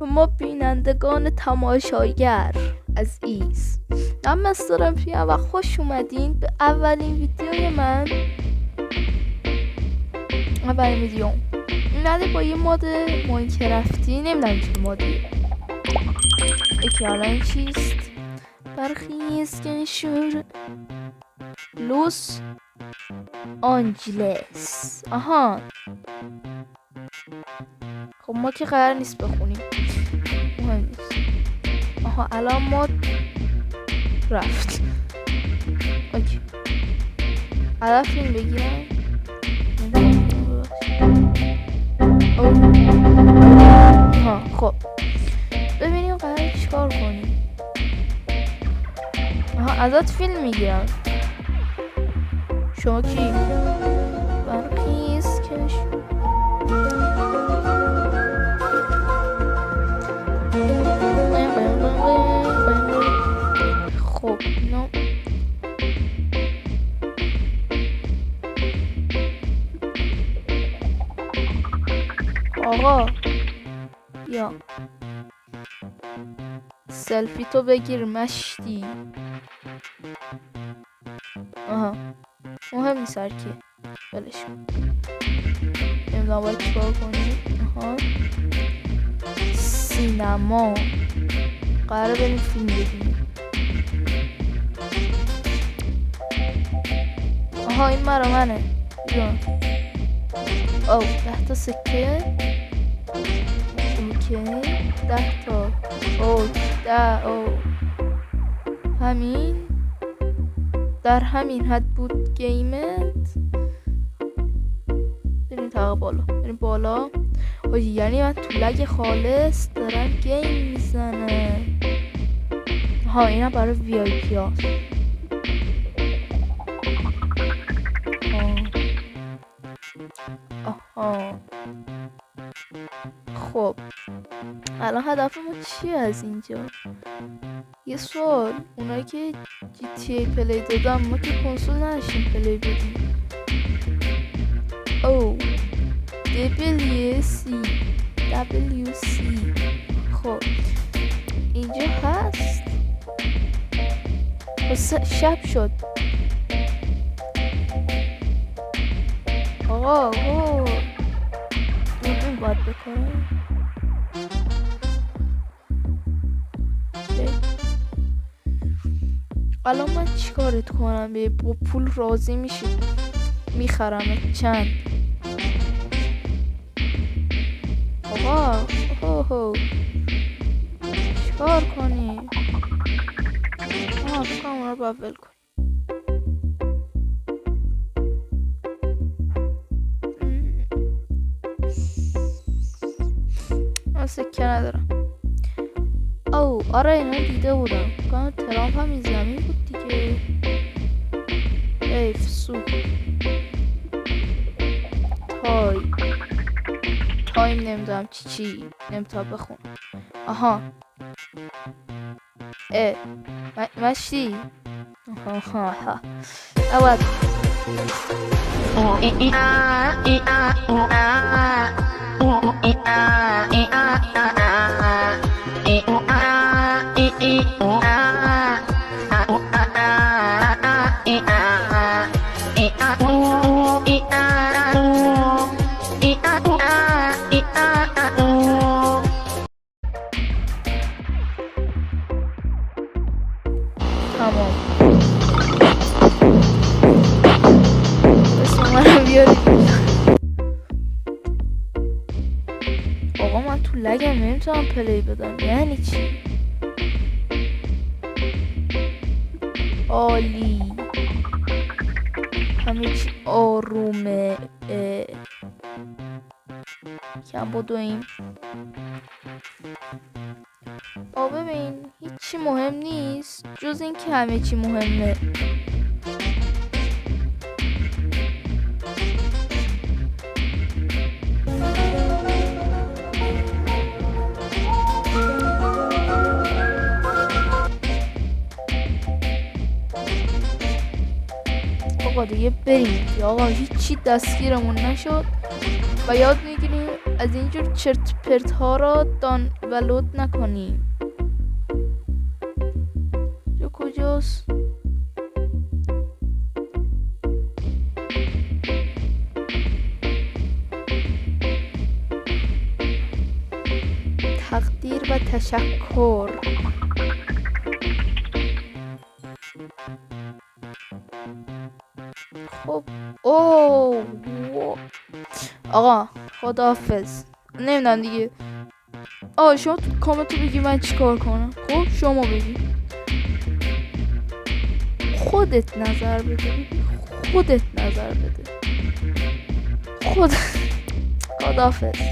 ما بینندگان تماشاگر عزیز، من مستر امپیم و خوش اومدین به اولین ویدیوی من. اولین ویدیو اومده با یه مود ماینکرافتی، نمیدونم چه مودی یکی الان چیست. برخیز که شور لوس آنجلس. آها خب ما که قرار نیست بخونیم، مهم نیست. آها الان ما رفت. اوکی هدف این بگیرم. آها خب ببینیم قرار چیکار کنیم. آها ازت فیلم میگیرم. شما کی؟ برخیز کش. خب اینو آقا یا سلفی تو بگیر مشتی. آها مهم نیست هر کی بلش نمیدونم باید چیکار کنیم. آها سینما قراره بریم فیلم ببینیم. آها این مرا منه بیان. او 10 تا سکه. اوکی 10 تا. او 10. او همین در همین حد بود گیمت. بریم تا بالا، بریم بالا. آجی یعنی من تو لگ خالص دارم گیم میزنه. ها اینا برای وی آی پی هاست. آها خب الان هدف ما چیه از اینجا؟ یه سوال، اونایی که جی تی ای پلی دادن ما که کنسول نداشتیم پلی بدیم. او WC خب اینجا هست. شب شد آقا. دوربین باید بکنم. الان من چیکارت کنم؟ با پول راضی میشی؟ میخرم چند؟ آقا چیکار کنی؟ فکرم اونا رو باید ول کنی. من سکه ندارم. او آره اینا دیده بودم. بکنم ترامپ هم این زمین بود دیگه. ایف سو تایم نمیدونم چی نمیتونم بخون. آها مشتی. آها اول تمام. اسم منو بیاری. آقا من تو لگم نمیتونم پلی بدم یعنی چی؟ عالی همه چی آرومه. کم بدویم. ببین هیچی مهم نیست جز این که همه چی مهمه. آقا دیگه بریم. آقا هیچی دستگیرمون نشد. و یاد میگیریم از اینجور چرت پرت ها را دانلود نکنیم. جو کجاست؟ تقدیر و تشکر. خب آقا خداحافظ. نمیدونم دیگه. شما تو کامنت بگی من چیکار کنم. خب شما بگی، خودت نظر بده، خودت نظر بده. خداحافظ.